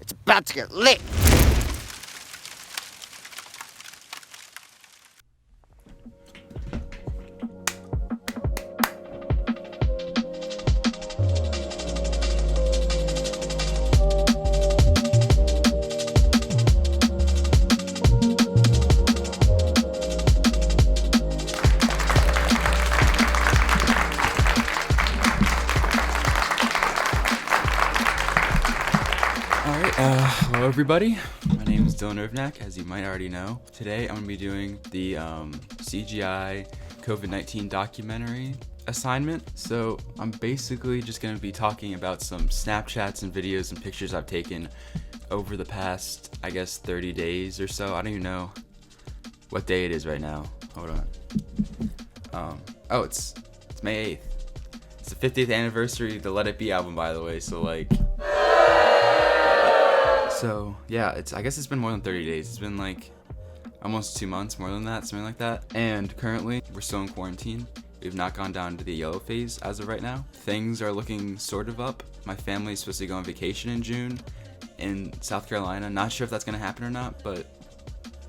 It's about to get lit! Hello everybody, my name is Dylan Irvnak, as you might already know. Today I'm going to be doing the CGI COVID-19 documentary assignment. So I'm basically just going to be talking about some Snapchats and videos and pictures I've taken over the past, 30 days or so. I don't even know what day it is right now. Hold on. It's May 8th. It's the 50th anniversary of the Let It Be album, by the way, So yeah, I guess it's been more than 30 days. It's been like almost 2 months, more than that, something like that. And currently, we're still in quarantine. We've not gone down to the yellow phase as of right now. Things are looking sort of up. My family's supposed to go on vacation in June in South Carolina. Not sure if that's gonna happen or not, but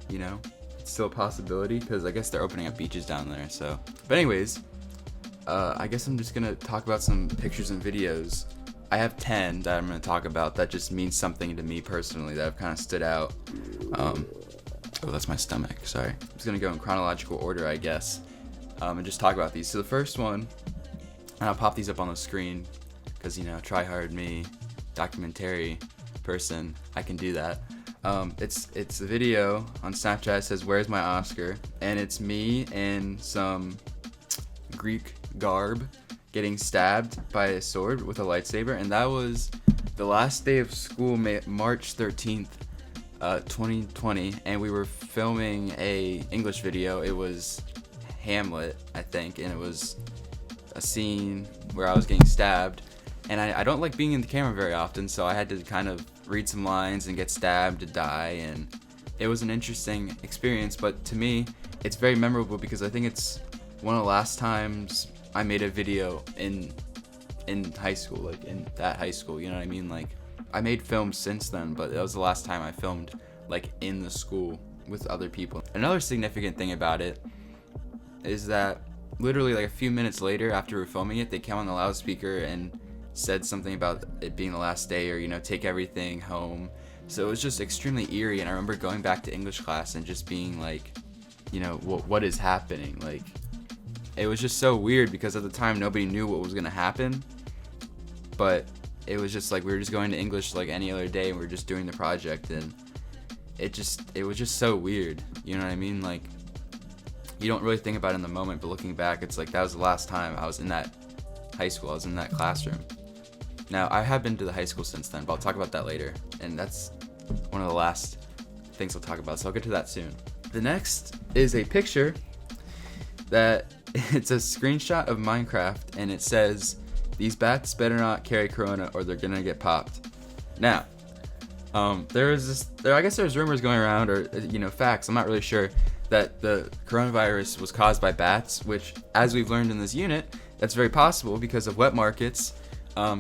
it's still a possibility because I guess they're opening up beaches down there. But anyways, I guess I'm just gonna talk about some pictures and videos. I have 10 that I'm going to talk about that just means something to me personally that have kind of stood out. That's my stomach, sorry. I'm just going to go in chronological order, I guess, and just talk about these. So the first one, and I'll pop these up on the screen because, try hard me, documentary person, I can do that. It's a video on Snapchat that says, "Where's my Oscar?" And it's me in some Greek garb getting stabbed by a sword with a lightsaber, and that was the last day of school, March 13th, 2020, and we were filming a English video. It was Hamlet, I think, and it was a scene where I was getting stabbed, and I don't like being in the camera very often, so I had to kind of read some lines and get stabbed to die, and it was an interesting experience, but to me, it's very memorable because I think it's one of the last times I made a video in high school, like in that high school, you know what I mean? Like, I made films since then, but that was the last time I filmed, like, in the school with other people. Another significant thing about it is that literally, like, a few minutes later after we were filming it, they came on the loudspeaker and said something about it being the last day or, take everything home. So it was just extremely eerie, and I remember going back to English class and just being like, what is happening? Like, it was just so weird because at the time nobody knew what was going to happen, but it was just like we were just going to English like any other day and we were just doing the project, and it was just so weird, you know what I mean? Like, you don't really think about it in the moment, but looking back, it's like that was the last time I was in that high school, I was in that classroom. Now, I have been to the high school since then, but I'll talk about that later, and that's one of the last things I'll talk about, so I'll get to that soon. The next is a picture that it's a screenshot of Minecraft, and it says, "These bats better not carry corona or they're gonna get popped." Now, I guess there's rumors going around, or facts, I'm not really sure, that the coronavirus was caused by bats, which, as we've learned in this unit, that's very possible because of wet markets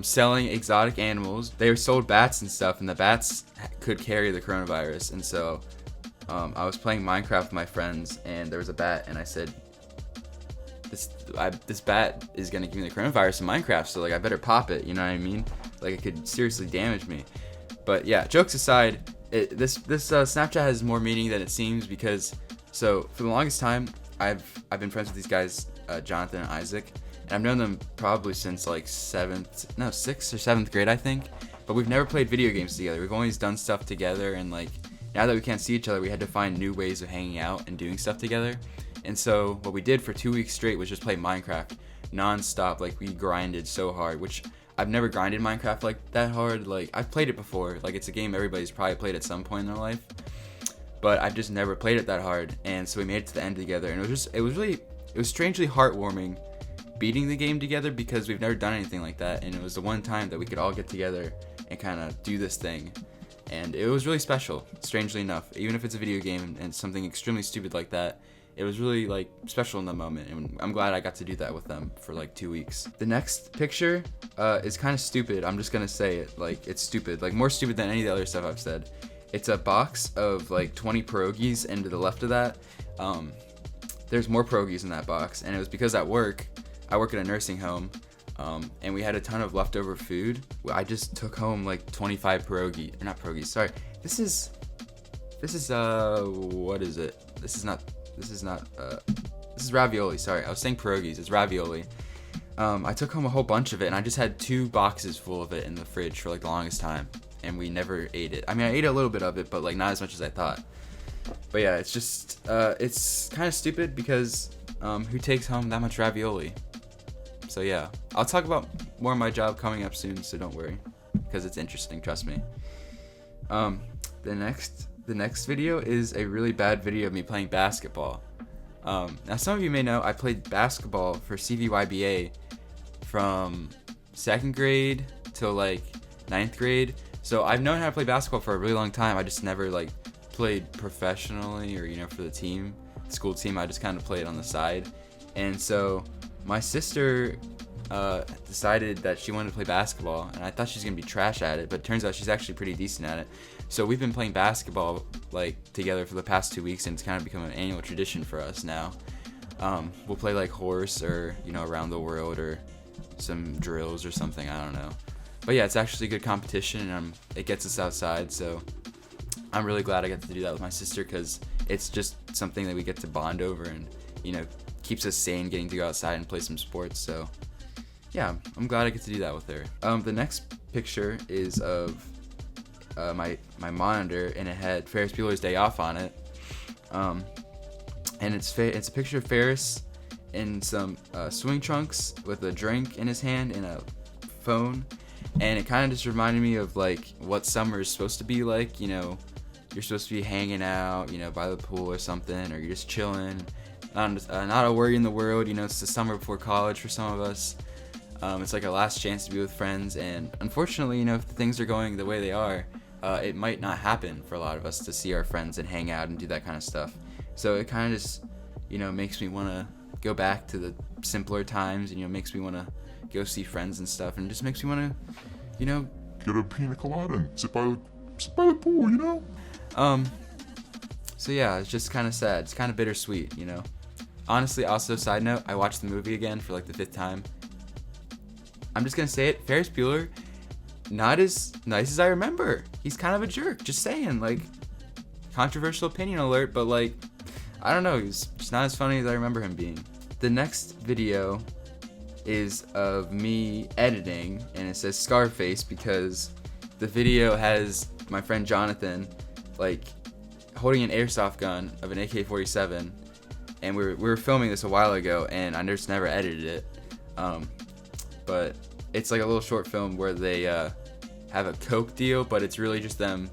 selling exotic animals. They sold bats and stuff, and the bats could carry the coronavirus. And so I was playing Minecraft with my friends, and there was a bat, and I said, this bat is gonna give me the coronavirus in Minecraft, so like I better pop it, you know what I mean? Like, it could seriously damage me. But yeah, jokes aside, this Snapchat has more meaning than it seems, because so for the longest time I've been friends with these guys, Jonathan and Isaac, and I've known them probably since like 6th or 7th grade, I think. But we've never played video games together. We've always done stuff together, and like now that we can't see each other, we had to find new ways of hanging out and doing stuff together. And so what we did for 2 weeks straight was just play Minecraft non-stop. Like, we grinded so hard, which I've never grinded Minecraft like that hard. Like, I've played it before. Like, it's a game everybody's probably played at some point in their life, but I've just never played it that hard. And so we made it to the end together, and it was strangely heartwarming beating the game together because we've never done anything like that, and it was the one time that we could all get together and kind of do this thing. And it was really special, strangely enough, even if it's a video game and something extremely stupid like that. it was really like special in the moment, and I'm glad I got to do that with them for like 2 weeks. The next picture is kind of stupid. I'm just gonna say it, like it's stupid, like more stupid than any of the other stuff I've said. It's a box of like 20 pierogies, and to the left of that, there's more pierogies in that box, and it was because I work at a nursing home, and we had a ton of leftover food. I just took home like 25 pierogi, or not pierogies, sorry. This is what is it? This is ravioli, sorry. I was saying pierogies, it's ravioli. I took home a whole bunch of it, and I just had 2 boxes full of it in the fridge for like the longest time, and we never ate it. I mean, I ate a little bit of it, but like not as much as I thought. But yeah, it's just, it's kind of stupid because who takes home that much ravioli? So yeah, I'll talk about more of my job coming up soon, so don't worry, because it's interesting, trust me. The next video is a really bad video of me playing basketball. Now some of you may know I played basketball for CVYBA from 2nd grade till like 9th grade. So I've known how to play basketball for a really long time. I just never like played professionally or, you know, for the team, school team. I just kind of played on the side. And so my sister decided that she wanted to play basketball, and I thought she was gonna be trash at it, but it turns out she's actually pretty decent at it. So we've been playing basketball like together for the past 2 weeks, and it's kind of become an annual tradition for us now. We'll play like horse, or you know, around the world, or some drills or something, I don't know. But yeah, it's actually a good competition, and it gets us outside, so I'm really glad I got to do that with my sister, because it's just something that we get to bond over, and you know, keeps us sane getting to go outside and play some sports. So yeah, I'm glad I get to do that with her. The next picture is of my monitor, and it had Ferris Bueller's Day Off on it. And it's a picture of Ferris in some swimming trunks with a drink in his hand and a phone. And it kind of just reminded me of like what summer is supposed to be like. You know, you're supposed to be hanging out, you know, by the pool or something, or you're just chilling, not a worry in the world. You know, it's the summer before college for some of us. It's like a last chance to be with friends, and unfortunately, you know, if things are going the way they are, it might not happen for a lot of us to see our friends and hang out and do that kind of stuff. So it kind of just, you know, makes me want to go back to the simpler times, and you know, makes me want to go see friends and stuff, and just makes me want to, you know, get a pina colada and sit by the pool, you know. So yeah, it's just kind of sad. It's kind of bittersweet, you know. Honestly, also side note, I watched the movie again for like the 5th time. I'm just gonna say it, Ferris Bueller, not as nice as I remember. He's kind of a jerk, just saying, like, controversial opinion alert, but like, I don't know, he's just not as funny as I remember him being. The next video is of me editing, and it says Scarface because the video has my friend Jonathan, like, holding an airsoft gun of an AK-47, and we were filming this a while ago, and I just never edited it. But it's like a little short film where they have a Coke deal, but it's really just them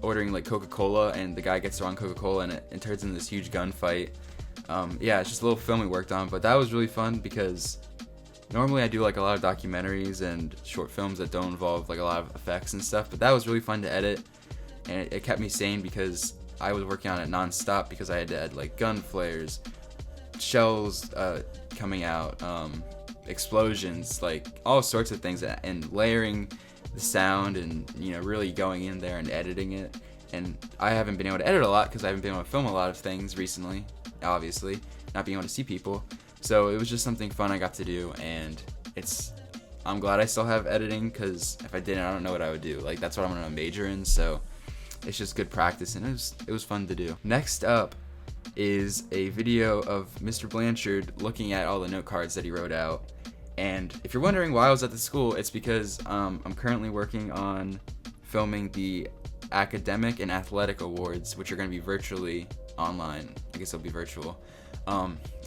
ordering like Coca-Cola, and the guy gets the wrong Coca-Cola, and it turns into this huge gunfight. Yeah, it's just a little film we worked on, but that was really fun because normally I do like a lot of documentaries and short films that don't involve like a lot of effects and stuff, but that was really fun to edit, and it kept me sane because I was working on it non-stop because I had to add like gun flares, shells coming out, explosions, like all sorts of things, and layering the sound, and you know, really going in there and editing it. And I haven't been able to edit a lot because I haven't been able to film a lot of things recently, obviously not being able to see people. So it was just something fun I got to do, and I'm glad I still have editing, because if I didn't, I don't know what I would do. Like, that's what I'm gonna major in, so it's just good practice, and it was fun to do. Next up is a video of Mr. Blanchard looking at all the note cards that he wrote out. And if you're wondering why I was at the school, it's because I'm currently working on filming the academic and athletic awards, which are going to be virtually online. I guess they'll be virtual.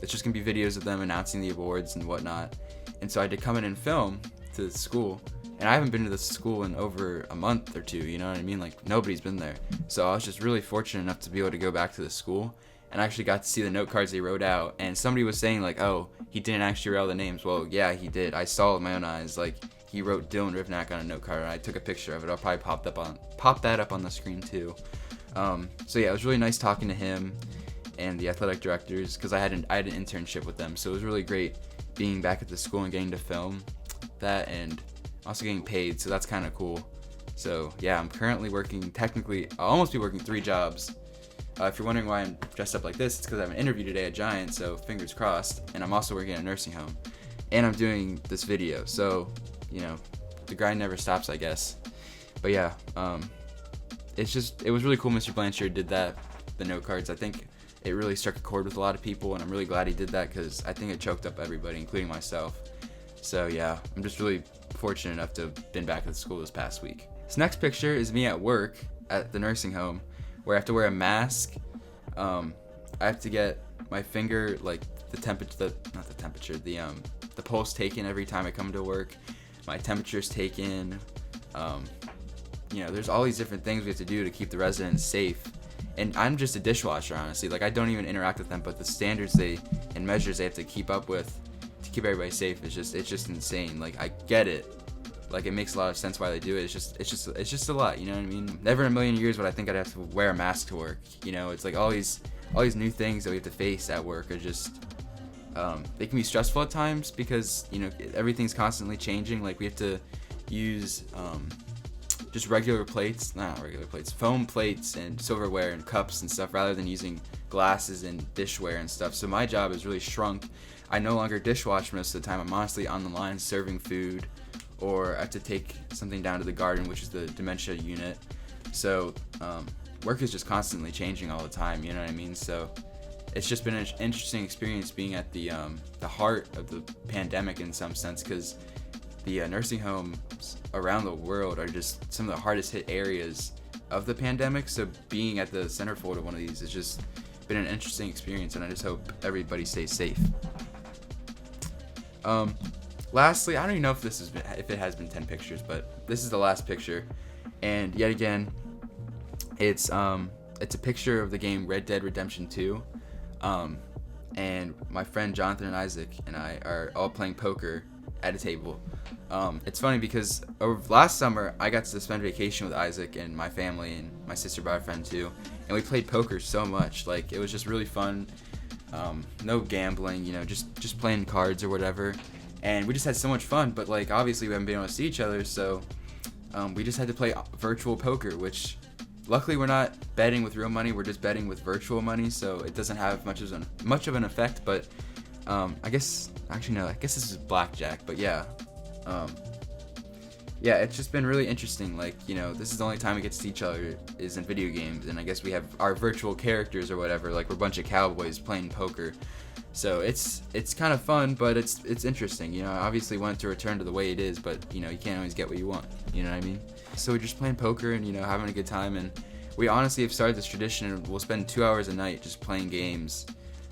It's just going to be videos of them announcing the awards and whatnot. And so I had to come in and film to the school. And I haven't been to the school in over a month or two, you know what I mean? Like, nobody's been there. So I was just really fortunate enough to be able to go back to the school, and I actually got to see the note cards they wrote out. And somebody was saying like, oh, he didn't actually write all the names. Well, yeah, he did. I saw it with my own eyes. Like, he wrote Dylan Rivnak on a note card, and I took a picture of it. I'll probably pop that up on the screen too. So yeah, it was really nice talking to him. and the athletic directors, because I had an internship with them. So it was really great being back at the school and getting to film that, and also getting paid. So that's kind of cool. So yeah, I'm currently working, technically I'll almost be working 3 jobs. If you're wondering why I'm dressed up like this, it's because I have an interview today at Giant, so fingers crossed. And I'm also working at a nursing home, and I'm doing this video. So, you know, the grind never stops, I guess. But yeah, it was really cool Mr. Blanchard did that, the note cards. I think it really struck a chord with a lot of people, and I'm really glad he did that, because I think it choked up everybody, including myself. So yeah, I'm just really fortunate enough to have been back at school this past week. This next picture is me at work at the nursing home, where I have to wear a mask. I have to get my finger, like the pulse taken every time I come to work. My temperature's taken. You know, there's all these different things we have to do to keep the residents safe. And I'm just a dishwasher, honestly. Like, I don't even interact with them, but the standards and measures they have to keep up with to keep everybody safe it's just insane. Like, I get it. Like, it makes a lot of sense why they do it. It's just a lot, you know what I mean? Never in a million years would I think I'd have to wear a mask to work. You know, it's like all these new things that we have to face at work are just they can be stressful at times, because, you know, everything's constantly changing. Like, we have to use just foam plates and silverware and cups and stuff, rather than using glasses and dishware and stuff. So my job is really shrunk. I no longer dishwash most of the time. I'm honestly on the line serving food, or I have to take something down to the garden, which is the dementia unit. So work is just constantly changing all the time, you know what I mean? So it's just been an interesting experience being at the heart of the pandemic in some sense, because the nursing homes around the world are just some of the hardest hit areas of the pandemic. So being at the centerfold of one of these has just been an interesting experience, and I just hope everybody stays safe. Lastly, I don't even know if it has been 10 pictures, but this is the last picture, and yet again, it's a picture of the game Red Dead Redemption 2, and my friend Jonathan and Isaac and I are all playing poker at a table. It's funny because last summer I got to spend vacation with Isaac and my family, and my sister brought a friend too, and we played poker so much. Like, it was just really fun. No gambling, you know, just playing cards or whatever. And we just had so much fun, but like, obviously we haven't been able to see each other, so we just had to play virtual poker, which luckily we're not betting with real money, we're just betting with virtual money, so it doesn't have much of an effect. But I guess this is blackjack, but yeah. Yeah, it's just been really interesting. Like, you know, this is the only time we get to see each other is in video games, and I guess we have our virtual characters or whatever, like we're a bunch of cowboys playing poker. So it's kind of fun, but it's interesting. You know, I obviously want it to return to the way it is, but, you know, you can't always get what you want. You know what I mean? So we're just playing poker and, you know, having a good time, and we honestly have started this tradition, and we'll spend 2 hours a night just playing games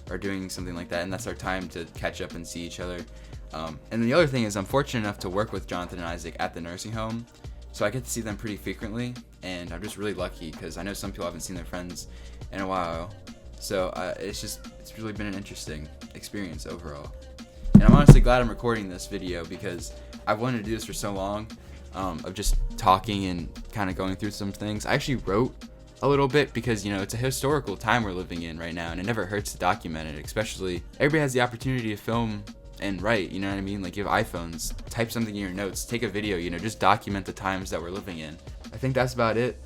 or doing something like that, and that's our time to catch up and see each other. And then the other thing is, I'm fortunate enough to work with Jonathan and Isaac at the nursing home, so I get to see them pretty frequently, and I'm just really lucky, because I know some people haven't seen their friends in a while. So it's really been an interesting experience overall. And I'm honestly glad I'm recording this video, because I've wanted to do this for so long, of just talking and kind of going through some things. I actually wrote a little bit, because, you know, it's a historical time we're living in right now, and it never hurts to document it. Especially, everybody has the opportunity to film and write, you know what I mean? Like, you have iPhones, type something in your notes, take a video, you know, just document the times that we're living in. I think that's about it.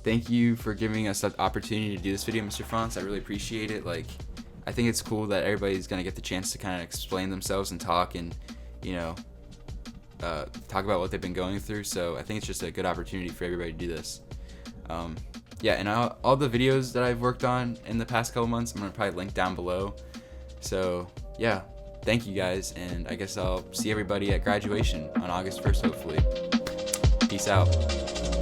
Thank you for giving us that opportunity to do this video, Mr. France. I really appreciate it. Like, I think it's cool that everybody's gonna get the chance to kind of explain themselves and talk, and, you know, talk about what they've been going through. So I think it's just a good opportunity for everybody to do this. Yeah, and all the videos that I've worked on in the past couple months, I'm gonna probably link down below. So yeah, thank you guys, and I guess I'll see everybody at graduation on August 1st, hopefully. Peace out.